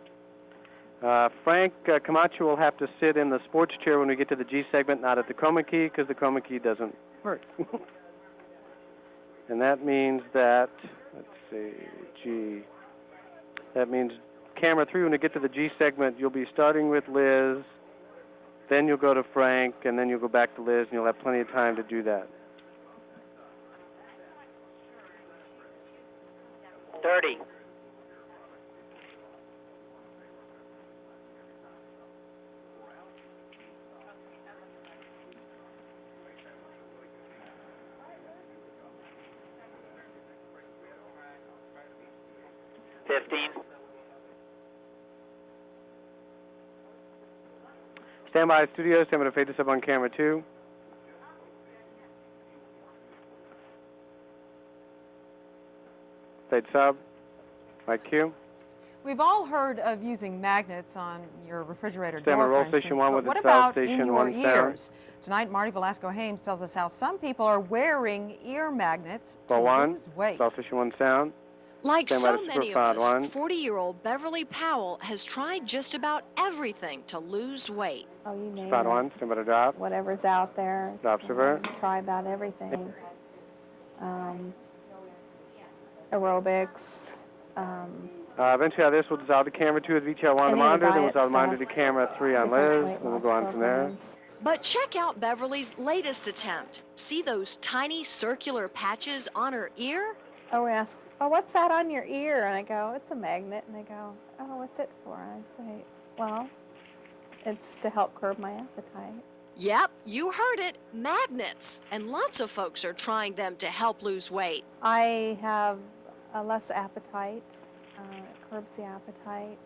Frank Camacho will have to sit in the sports chair when we get to the G segment, not at the chroma key, because the chroma key doesn't work. And that means that, let's see, G. That means camera 3, when we get to the G segment, you'll be starting with Liz, then you'll go to Frank, and then you'll go back to Liz, and you'll have plenty of time to do that. 30. Stand by studio. Stand by to fade this up on camera 2. Fade sub. Mike Q. We've all heard of using magnets on your refrigerator Stand by door, roll for instance, station 1 with what the about station in your 1 ears? sound. Tonight, Marty Velasco-Hames tells us how some people are wearing ear magnets to Roll 1. lose weight. Station 1 sound. Like Stand by so to many of Superfont us, 1. 40-year-old Beverly Powell has tried just about everything to lose weight. Oh, you name Spot it. 1. Stand by to drop. Whatever's out there. Drop server. Try about everything. Aerobics. Eventually, out of this, we'll dissolve to camera 2 with VTR 1 on the monitor, then we'll dissolve the monitor to camera 3 on Liz, then we'll go on from there. But check out Beverly's latest attempt. See those tiny circular patches on her ear? Oh, we ask, oh, what's that on your ear? And I go, it's a magnet. And they go, oh, what's it for? And I say, well, it's to help curb my appetite. Yep, you heard it, magnets. And lots of folks are trying them to help lose weight. I have a less appetite. It curbs the appetite.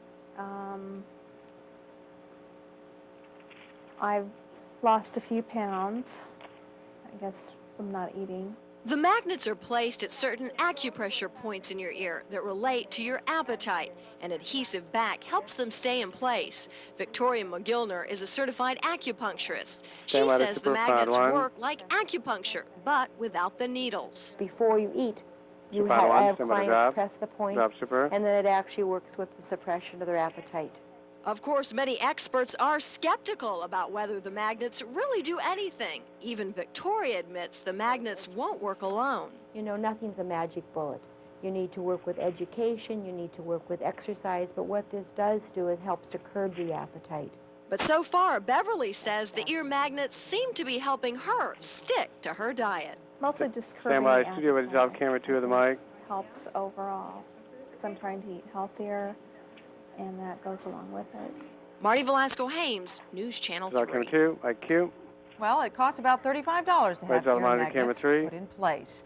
I've lost a few pounds, I guess, from not eating. The magnets are placed at certain acupressure points in your ear that relate to your appetite. An adhesive back helps them stay in place. Victoria McGillner is a certified acupuncturist. She says the magnets work like acupuncture, but without the needles. Before you eat, I have clients press the point, and then it actually works with the suppression of their appetite. Of course, many experts are skeptical about whether the magnets really do anything. Even Victoria admits the magnets won't work alone. You know, nothing's a magic bullet. You need to work with education, you need to work with exercise, but what this does do, it helps to curb the appetite. But so far, Beverly says the ear magnets seem to be helping her stick to her diet. Mostly just curbing Stand by, the studio ready to job, camera 2 of the mic. helps overall, because I'm trying to eat healthier, and that goes along with it. Marty Velasco Hames, News Channel 3. Camera 2, IQ. Well, it costs about $35 to have ear magnets put in place.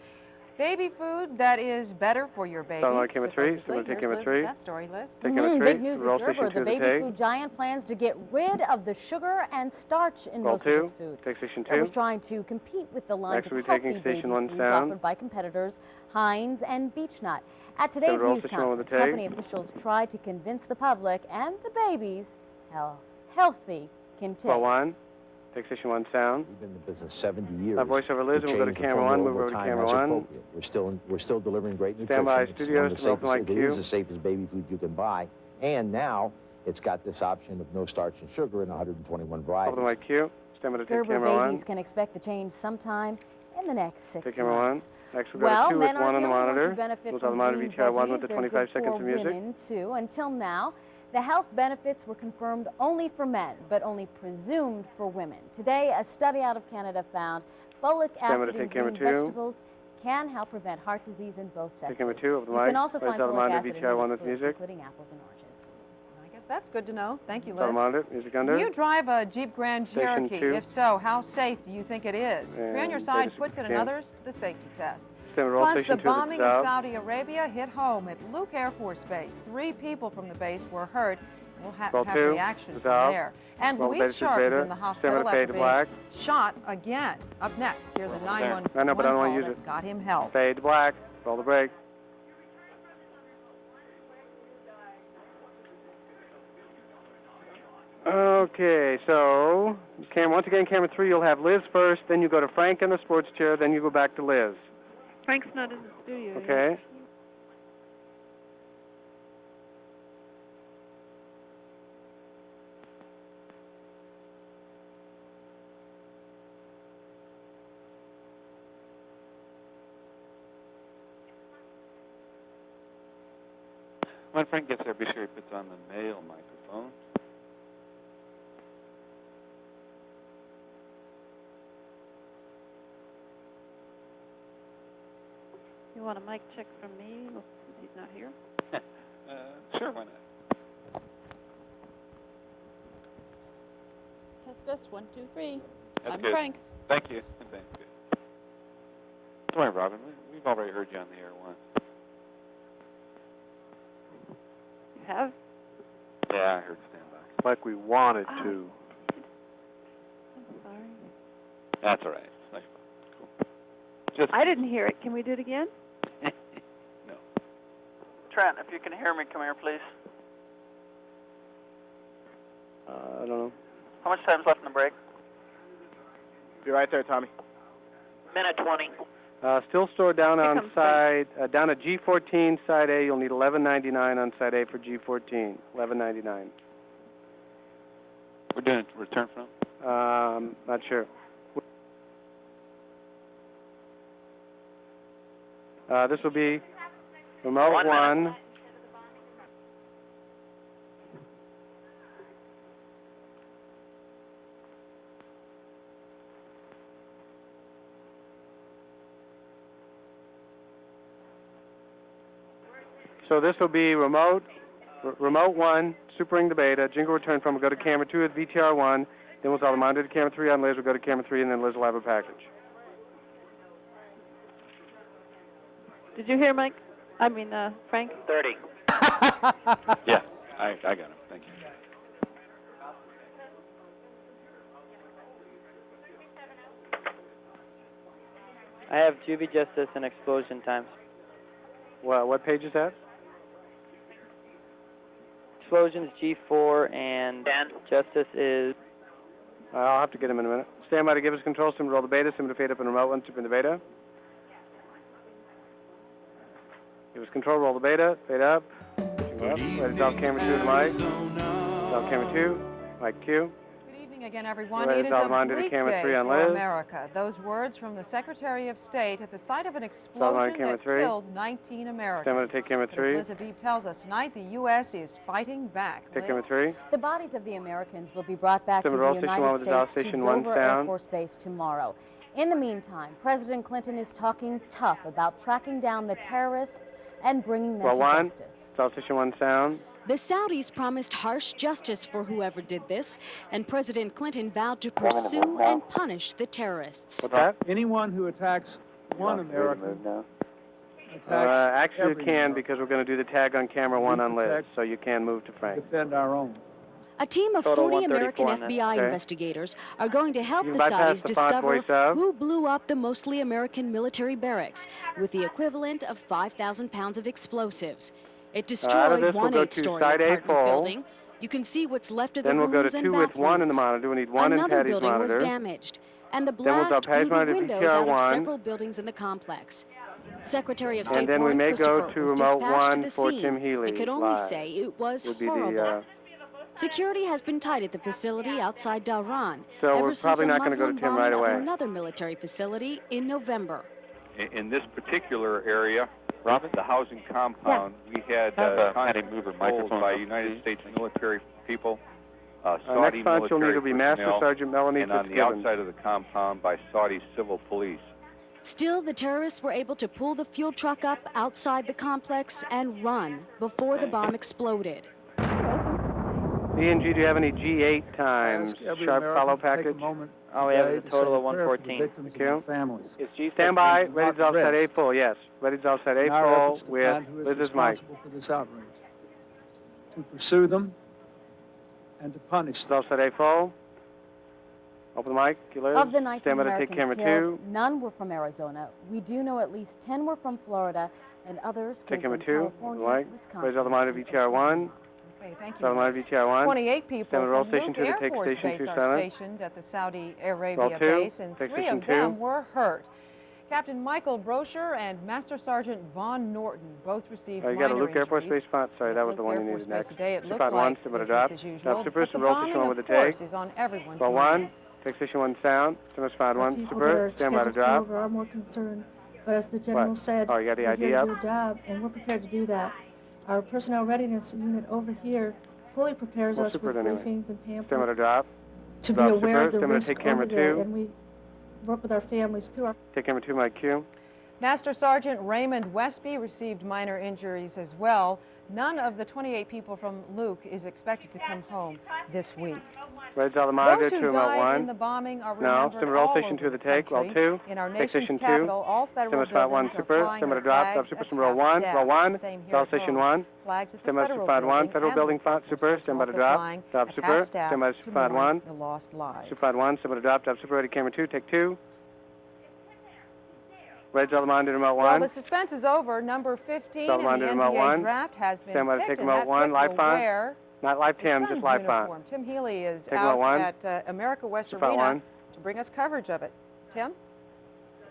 Baby food that is better for your baby. Camera 3, so take camera 3. That story, Liz. Big news at Gerber. The baby food giant plans to get rid of the sugar and starch in most of its food. Take station 2. It was trying to compete with the lines of healthy baby foods offered by competitors Heinz and Beechnut. At today's news conference, company officials tried to convince the public and the babies how healthy can taste. Well, 1. Take station 1 sound. We've been in the business 70 years. Voice over Liz, and we'll go to camera 1. Move over to camera 1. We're still delivering great nutrition. Stand by, It's studio, one of the safest, it is the IQ. safest baby food you can buy. And now it's got this option of no starch and sugar in 121 varieties. Over to IQ. Stand by to take Gerber camera 1. babies can expect the change sometime in the next 6 Take camera 1. months. Next we'll go to 2 with 1 on the monitor. Benefit We'll tell the from monitor green VTR 1 with veggies. the They're 25 good seconds for of music. women too. Until now, the health benefits were confirmed only for men, but only presumed for women. Today, a study out of Canada found folic acid in green vegetables can help prevent heart disease in both sexes. Camera 2 over the You mic. can also find folic acid in VTR 1 many with foods, music. including apples and oranges. I guess that's good to know. Thank you, Tell the Liz. monitor. Music under. Do you drive a Jeep Grand Station Cherokee? 2. If so, how safe do you think it is? Three on your And side data puts it and scan. others to the safety test. Roll Plus, the station 2 bombing in south. Saudi Arabia hit home at Luke Air Force Base. 3 people from the base were hurt. We'll have Roll 2 reaction to from south. there. And Roll Louise beta to Sharp is beta. in the Stand hospital by to fade after to being black. shot again. Up next, hear the 911 I know, but I don't want to call use that it. got him help. Fade to black. Roll the brake. Okay, so once again, camera 3, you'll have Liz first, then you go to Frank in the sports chair, then you go back to Liz. Frank's not in the studio. Okay. When Frank gets there, be sure he puts on the male microphone. You want a mic check from me since he's not here? Sure, why not? Test us, 1, 2, 3. That's I'm good. Frank. Thank you. Thank you. Don't worry, Robin. We've already heard you on the air once. You have? Yeah, I heard standby. Like we wanted to. I'm sorry. That's all right. Nice. Cool. I didn't hear it. Can we do it again? No. Trent, if you can hear me, come here, please. I don't know. How much time's left in the break? Be right there, Tommy. Minute 20. Still stored down Here on comes side, down at G14, side A. You'll need $11.99 on side A for G14. $11.99. We're doing return from? Not sure. This will be remote 1. So this will be remote 1, supering the beta, jingle return from, we'll go to camera 2 with VTR 1, then we'll tell the monitor to camera 3 on Liz, we'll go to camera 3, and then Liz will have a package. Did you hear Mike? I mean, Frank? 30. Yeah, I got him. Thank you. I have Juvie Justice and Explosion times. Well, what page is that? Explosion's G4 and Justice is... I'll have to get him in a minute. Stand by to give us control, sim to roll the beta, sim to fade up in remote 1, super in the beta. Give us control, roll the beta, fade up. Ready to drop camera 2 to the mic. Drop camera 2, mic Q. Good evening, Again, everyone, it is a bleak day for America. Those words from the Secretary of State at the site of an explosion that killed 19 Americans. As Liz Habib tells us tonight, the U.S. is fighting back. The bodies of the Americans will be brought back to the United States to Dover Air Force Base tomorrow. In the meantime, President Clinton is talking tough about tracking down the terrorists and bringing them to justice. South Station 1 sound. The Saudis promised harsh justice for whoever did this, and President Clinton vowed to pursue and punish the terrorists. What's that? Anyone who attacks one American actually, you can, because we're going to do the tag on camera 1 on Liz, so you can move to Frank. Defend our own. A team of 40 American FBI investigators are going to help the Saudis discover who blew up the mostly American military barracks with the equivalent of 5,000 pounds of explosives. It destroyed one 8-story apartment building. You can see what's left of the rooms and bathrooms. Then we'll go to 2 with 1 in the monitor. We need 1 in Patty's monitor. Another building was damaged, and the blast blew the windows out of several buildings in the complex. Secretary of State Warren Christopher was dispatched to the scene and could only say it was horrible. Security has been tight at the facility outside Dhahran ever since a Muslim bombing of another military facility in November. In this particular area, the housing compound, we had constant patrols by United States military people, Saudi military personnel, and on the outside of the compound by Saudi civil police. Still, the terrorists were able to pull the fuel truck up outside the complex and run before the bomb exploded. E&G, do you have any G8 times? Sharp follow package? Oh, we have a total of 114. Thank you. Stand by. Ready to offset A full. Yes. Ready to offset A full with Liz's mic. For this outrage, to pursue them and to punish them. Offset A full. Open the mic. Liz. Of the 19 Stand by to Americans take camera killed, 2. none were from Arizona. We do know at least 10 were from Florida, and others came from California, Wisconsin. Raise all the monitor VTR 1. Okay, thank you. 28 people from Luke Air Force Base are stationed at the Saudi Arabia base, and 3 of them were hurt. Captain Michael Brosher and Master Sergeant Von Norton both received minor injuries. You got a Luke Air Force Base font? Sorry, that was the one you needed next. Today it looked like business as usual, but the bombing, of course, is on everyone's mind. Take Station 1 sound. Stimulus 1, super. Stand by to drop. Are more concerned, but as the General said, you got the ID we're here up? to do a job, and we're prepared to do that. Our personnel readiness unit over here fully prepares us with briefings and pamphlets to be aware of the risk over there, and we work with our families too. Take camera 2, mic Q. Master Sergeant Raymond Westby received minor injuries as well. None of the 28 people from Luke is expected to come home this week. Those who died in the bombing are remembered all over the country. In our nation's capital, all federal buildings are flying with flags at half-staff. Same here at home. Flags at the federal building federal building font, super. Stand by to drop. Drop, super. Stand by to font 1. The lost lives. Super 1, stand by to drop. Drop, super. Ready, camera 2. Take 2. Ready to monitor remote 1. Well, the suspense is over. Number 15 in the NBA draft has been picked, and that pick will wear not live Tim, just live font. Tim Healey is out at America West Arena to bring us coverage of it. Tim?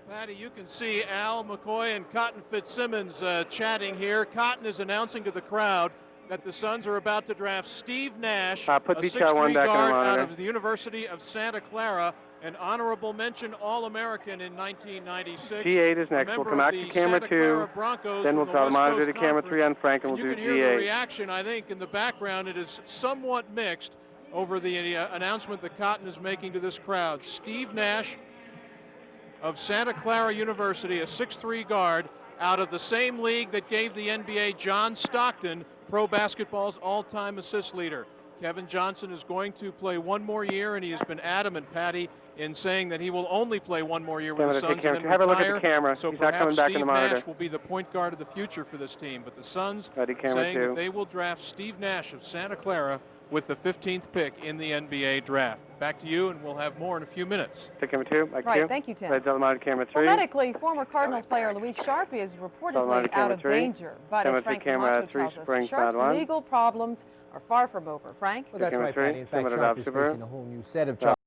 Patty, you can see Al McCoy and Cotton Fitzsimmons chatting here. Cotton is announcing to the crowd that the Suns are about to draft Steve Nash, a 6'3" guard out of the University of Santa Clara, an honorable mention All-American in 1996. G8 is next. We'll come out to camera 2. Then we'll try to monitor to camera 3 on Frank, and we'll do G8. You can hear the reaction, I think, in the background. It is somewhat mixed over the announcement that Cotton is making to this crowd. Steve Nash of Santa Clara University, a 6'3" guard out of the same league that gave the NBA John Stockton pro basketball's all-time assist leader. Kevin Johnson is going to play 1 more year, and he has been adamant, Patty, in saying that he will only play 1 more year with the Suns and then have a look at the camera. So He's perhaps not coming back Steve in the monitor. Nash will be the point guard of the future for this team. But the Suns saying that they will draft Steve Nash of Santa Clara with the 15th pick in the NBA draft. Back to you, and we'll have more in a few minutes. Take camera 2. Right, thank you, Tim. Right, camera 3. Well, medically, former Cardinals player Luis Sharp is reportedly out of danger. But as Frank Camacho tells us, Sharp's legal problems are far from over. Frank? Well, that's right, Patty. In fact, Sharp is facing a whole new set of charges.